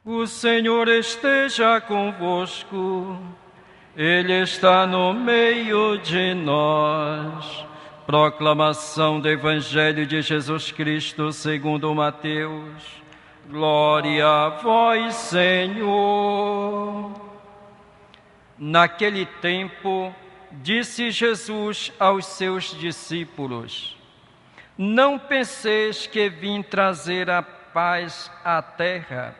O Senhor esteja convosco, Ele está no meio de nós. Proclamação do Evangelho de Jesus Cristo segundo Mateus. Glória a vós, Senhor. Naquele tempo, disse Jesus aos seus discípulos: Não penseis que vim trazer a paz à terra.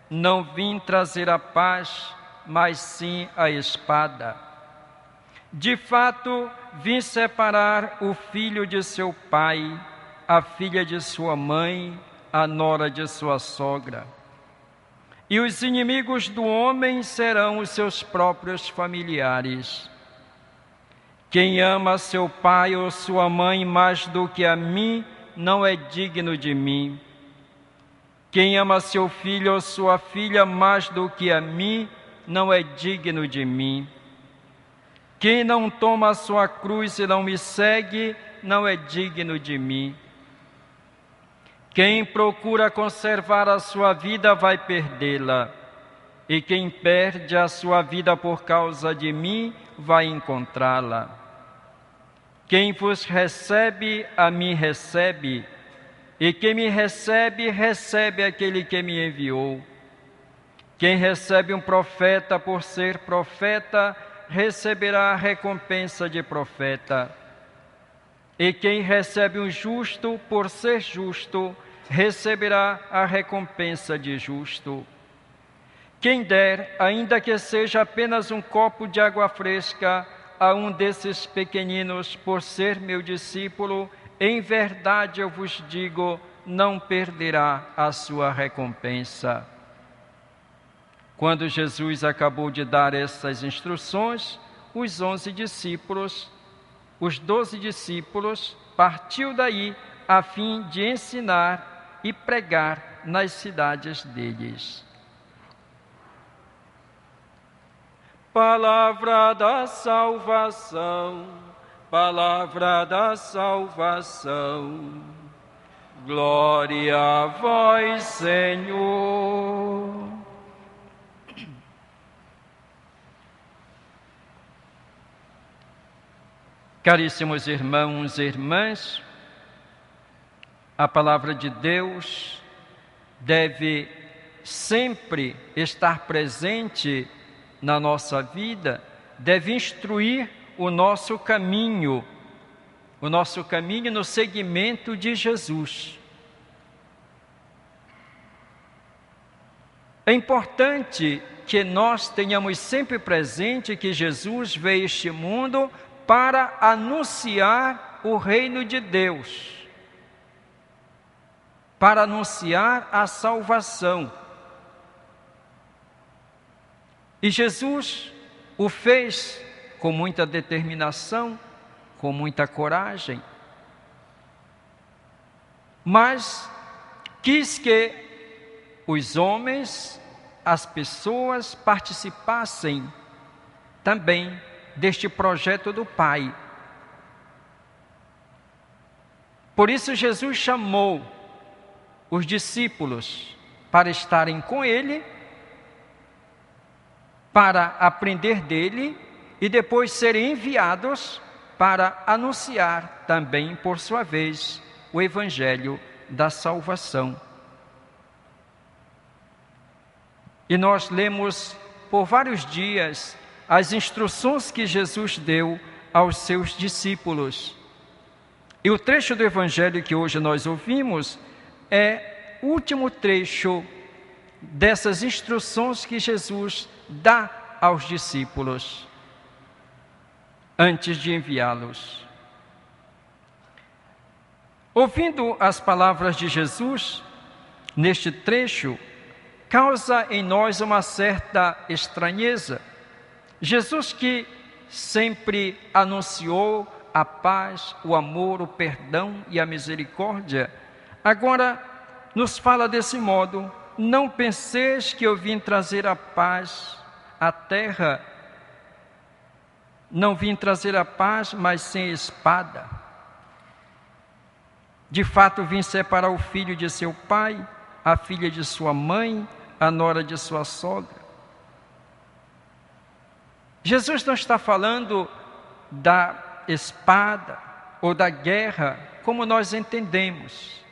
Não vim trazer a paz, mas sim a espada. De fato, vim separar o filho de seu pai, a filha de sua mãe, a nora de sua sogra. E os inimigos do homem serão os seus próprios familiares. Quem ama seu pai ou sua mãe mais do que a mim, não é digno de mim. Quem ama seu filho ou sua filha mais do que a mim, não é digno de mim. Quem não toma a sua cruz e não me segue, não é digno de mim. Quem procura conservar a sua vida vai perdê-la, e quem perde a sua vida por causa de mim vai encontrá-la. Quem vos recebe, a mim recebe, e quem me recebe, recebe aquele que me enviou. Quem recebe um profeta por ser profeta, receberá a recompensa de profeta. E quem recebe um justo por ser justo, receberá a recompensa de justo. Quem der, ainda que seja apenas um copo de água fresca, a um desses pequeninos por ser meu discípulo, em verdade eu vos digo, não perderá a sua recompensa. Quando Jesus acabou de dar essas instruções, os 12 discípulos partiu daí a fim de ensinar e pregar nas cidades deles. Palavra da salvação. Palavra da salvação, glória a vós, Senhor. Caríssimos irmãos e irmãs, a palavra de Deus deve sempre estar presente na nossa vida, deve instruir o nosso caminho no seguimento de Jesus. É importante que nós tenhamos sempre presente que Jesus veio a este mundo para anunciar o reino de Deus, para anunciar a salvação. E Jesus o fez com muita determinação, com muita coragem, mas quis que os homens, as pessoas participassem também deste projeto do Pai. Por isso Jesus chamou os discípulos para estarem com Ele, para aprender dele e depois serem enviados para anunciar também, por sua vez, o Evangelho da salvação. E nós lemos por vários dias as instruções que Jesus deu aos seus discípulos. E o trecho do Evangelho que hoje nós ouvimos é o último trecho dessas instruções que Jesus dá aos discípulos antes de enviá-los. Ouvindo as palavras de Jesus neste trecho, causa em nós uma certa estranheza. Jesus, que sempre anunciou a paz, o amor, o perdão e a misericórdia, agora nos fala desse modo: não penseis que eu vim trazer a paz à terra. Não vim trazer a paz, mas sem espada. De fato, vim separar o filho de seu pai, a filha de sua mãe, a nora de sua sogra. Jesus não está falando da espada ou da guerra como nós entendemos.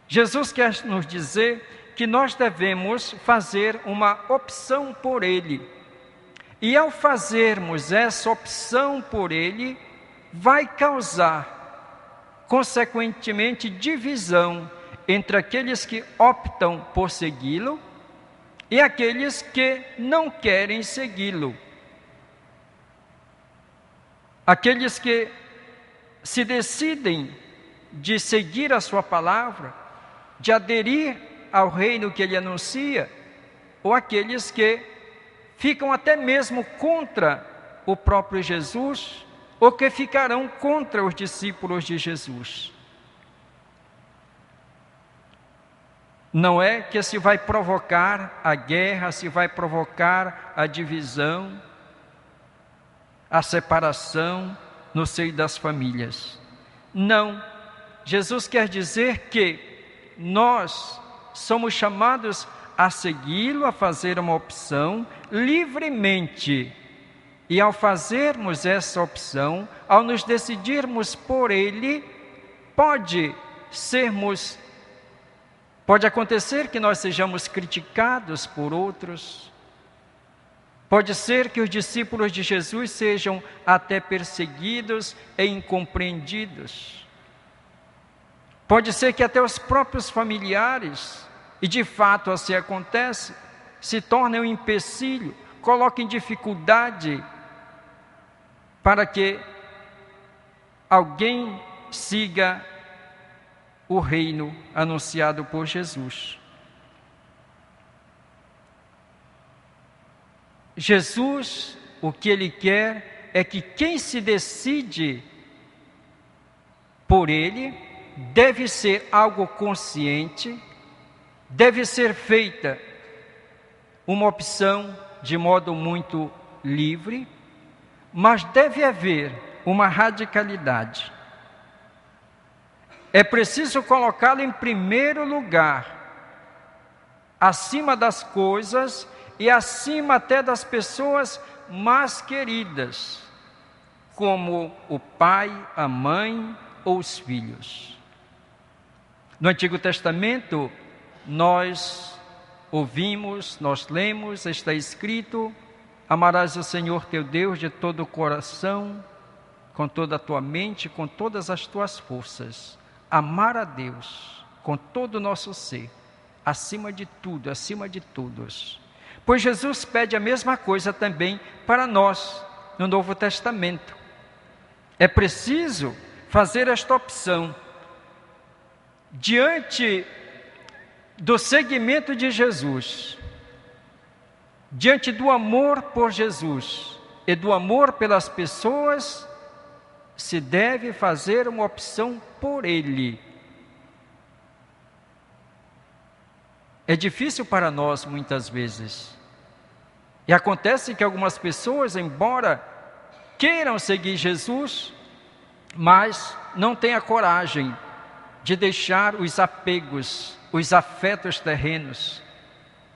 Jesus quer nos dizer que nós devemos fazer uma opção por Ele. E ao fazermos essa opção por Ele, vai causar, consequentemente, divisão entre aqueles que optam por segui-lo e aqueles que não querem segui-lo. Aqueles que se decidem de seguir a sua palavra, de aderir ao reino que ele anuncia, ou aqueles que ficam até mesmo contra o próprio Jesus, ou que ficarão contra os discípulos de Jesus. Não é que se vai provocar a guerra, se vai provocar a divisão, a separação no seio das famílias. Não. Jesus quer dizer que nós somos chamados a segui-lo, a fazer uma opção livremente. E ao fazermos essa opção, ao nos decidirmos por ele, pode acontecer que nós sejamos criticados por outros. Pode ser que os discípulos de Jesus sejam até perseguidos e incompreendidos. Pode ser que até os próprios familiares, e de fato assim acontece, se tornem um empecilho, coloquem dificuldade para que alguém siga o reino anunciado por Jesus. Jesus, o que Ele quer é que quem se decide por Ele, deve ser algo consciente, deve ser feita uma opção de modo muito livre, mas deve haver uma radicalidade. É preciso colocá-lo em primeiro lugar, acima das coisas e acima até das pessoas mais queridas, como o pai, a mãe ou os filhos. No Antigo Testamento, nós ouvimos, nós lemos, está escrito: amarás o Senhor teu Deus de todo o coração, com toda a tua mente, com todas as tuas forças. Amar a Deus com todo o nosso ser, acima de tudo, acima de todos. Pois Jesus pede a mesma coisa também para nós, no Novo Testamento. É preciso fazer esta opção. Diante do seguimento de Jesus, diante do amor por Jesus e do amor pelas pessoas, se deve fazer uma opção por Ele. É difícil para nós muitas vezes. E acontece que algumas pessoas, embora queiram seguir Jesus, mas não têm a coragem de deixar os apegos, os afetos terrenos.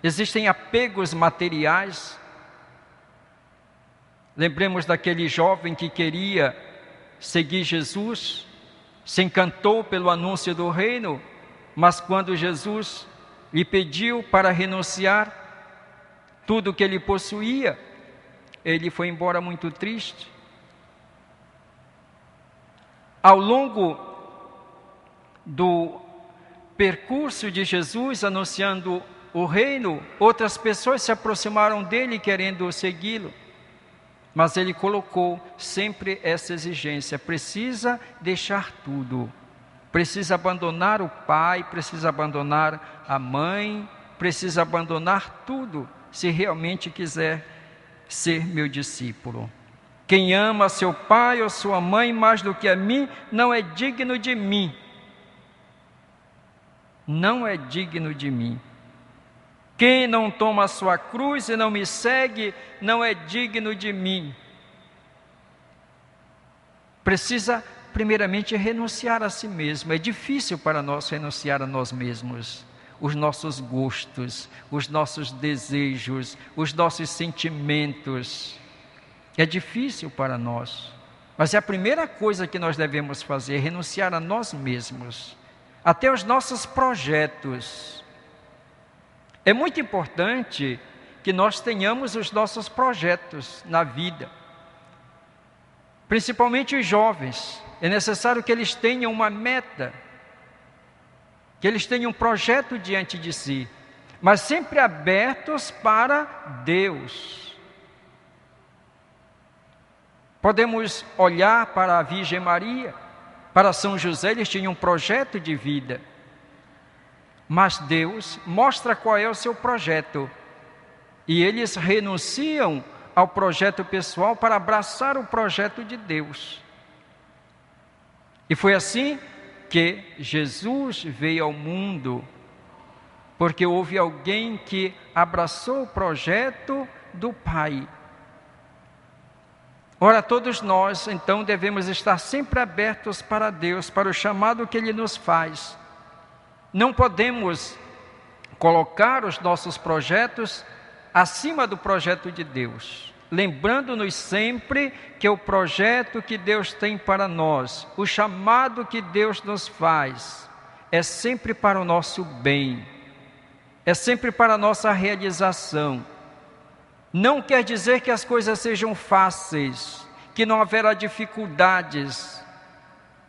Existem apegos materiais. Lembremos daquele jovem que queria seguir Jesus, se encantou pelo anúncio do reino, mas quando Jesus lhe pediu para renunciar tudo o que ele possuía, ele foi embora muito triste. Ao longo do percurso de Jesus anunciando o reino, outras pessoas se aproximaram dele querendo segui-lo, mas ele colocou sempre essa exigência: precisa deixar tudo, precisa abandonar o pai, precisa abandonar a mãe, precisa abandonar tudo, se realmente quiser ser meu discípulo. Quem ama seu pai ou sua mãe mais do que a mim, não é digno de mim. Não é digno de mim. Quem não toma a sua cruz e não me segue, não é digno de mim. Precisa, primeiramente, renunciar a si mesmo. É difícil para nós renunciar a nós mesmos. os nossos gostos, os nossos desejos, os nossos sentimentos. É difícil para nós, mas é a primeira coisa que nós devemos fazer, renunciar a nós mesmos, até os nossos projetos. É muito importante que nós tenhamos os nossos projetos na vida, principalmente os jovens. É necessário que eles tenham uma meta, que eles tenham um projeto diante de si, mas sempre abertos para Deus. Podemos olhar para a Virgem Maria, para São José, eles tinham um projeto de vida, mas Deus mostra qual é o seu projeto, e eles renunciam ao projeto pessoal para abraçar o projeto de Deus. E foi assim que Jesus veio ao mundo, porque houve alguém que abraçou o projeto do Pai. Ora, todos nós, então, devemos estar sempre abertos para Deus, para o chamado que Ele nos faz. Não podemos colocar os nossos projetos acima do projeto de Deus, lembrando-nos sempre que o projeto que Deus tem para nós, o chamado que Deus nos faz, é sempre para o nosso bem, é sempre para a nossa realização. Não quer dizer que as coisas sejam fáceis, que não haverá dificuldades.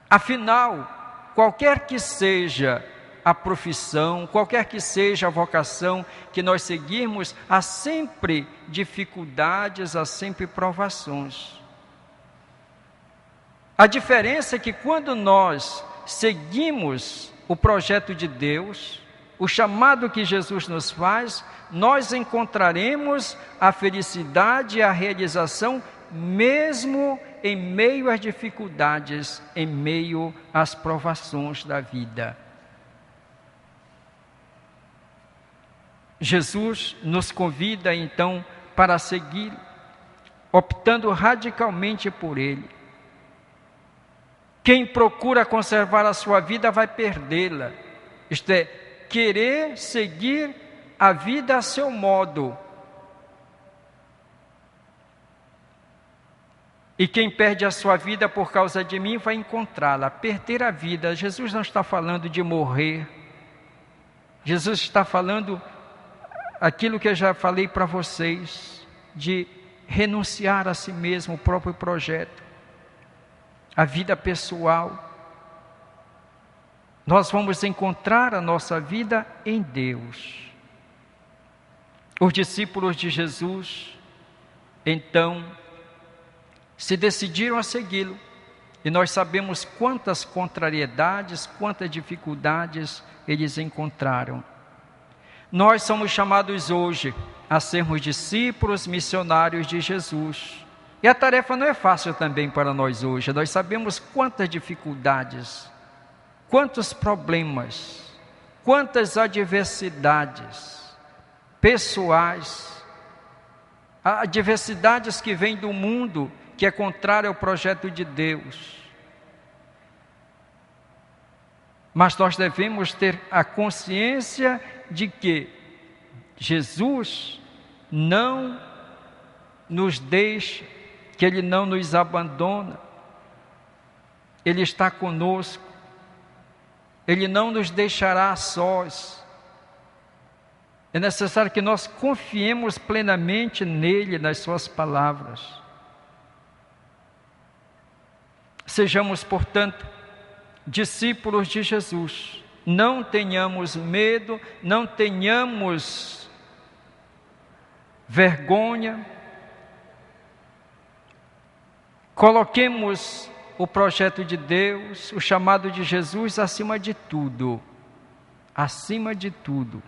Afinal, qualquer que seja a profissão, qualquer que seja a vocação que nós seguirmos, há sempre dificuldades, há sempre provações. A diferença é que quando nós seguimos o projeto de Deus, o chamado que Jesus nos faz, nós encontraremos a felicidade e a realização mesmo em meio às dificuldades, em meio às provações da vida. Jesus nos convida então para seguir, optando radicalmente por Ele. Quem procura conservar a sua vida vai perdê-la. Isto é, querer seguir a vida a seu modo. E quem perde a sua vida por causa de mim vai encontrá-la. Perder a vida, Jesus não está falando de morrer. Jesus está falando aquilo que eu já falei para vocês, de renunciar a si mesmo, o próprio projeto, a vida pessoal. Nós vamos encontrar a nossa vida em Deus. Os discípulos de Jesus, então, se decidiram a segui-lo. E nós sabemos quantas contrariedades, quantas dificuldades eles encontraram. Nós somos chamados hoje a sermos discípulos missionários de Jesus. E a tarefa não é fácil também para nós hoje. Nós sabemos quantas dificuldades, quantos problemas, quantas adversidades pessoais, adversidades que vêm do mundo, que é contrário ao projeto de Deus. Mas nós devemos ter a consciência de que Jesus não nos deixa, que Ele não nos abandona, Ele está conosco, Ele não nos deixará sós. É necessário que nós confiemos plenamente nele, nas suas palavras. Sejamos, portanto, discípulos de Jesus. Não tenhamos medo, não tenhamos vergonha. Coloquemos o projeto de Deus, o chamado de Jesus acima de tudo. Acima de tudo.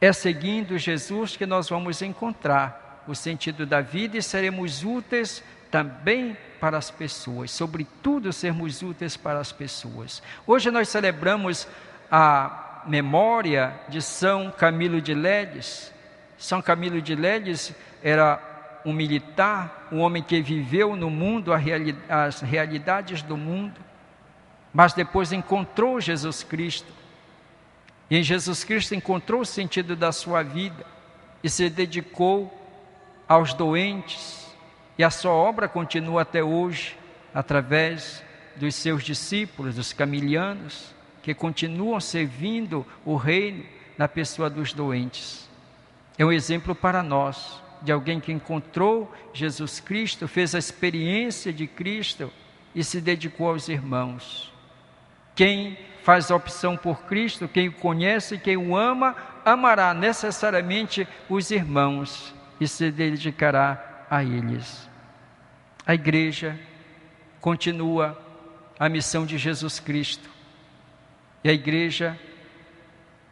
É seguindo Jesus que nós vamos encontrar o sentido da vida e seremos úteis também para as pessoas, sobretudo sermos úteis para as pessoas. Hoje nós celebramos a memória de São Camilo de Leles. São Camilo de Leles era um militar, um homem que viveu no mundo as realidades do mundo. mas depois encontrou Jesus Cristo. E em Jesus Cristo encontrou o sentido da sua vida e se dedicou aos doentes. E a sua obra continua até hoje, através dos seus discípulos, dos camilianos, que continuam servindo o reino na pessoa dos doentes. É um exemplo para nós, de alguém que encontrou Jesus Cristo, fez a experiência de Cristo e se dedicou aos irmãos. Quem faz a opção por Cristo, quem o conhece, quem o ama, amará necessariamente os irmãos e se dedicará a eles. A igreja continua a missão de Jesus Cristo. E a igreja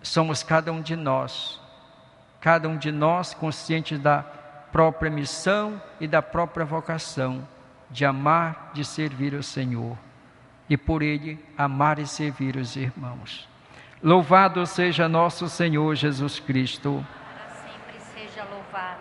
somos cada um de nós conscientes da própria missão e da própria vocação de amar, de servir o Senhor. E por Ele amar e servir os irmãos. Louvado seja nosso Senhor Jesus Cristo. Para sempre seja louvado.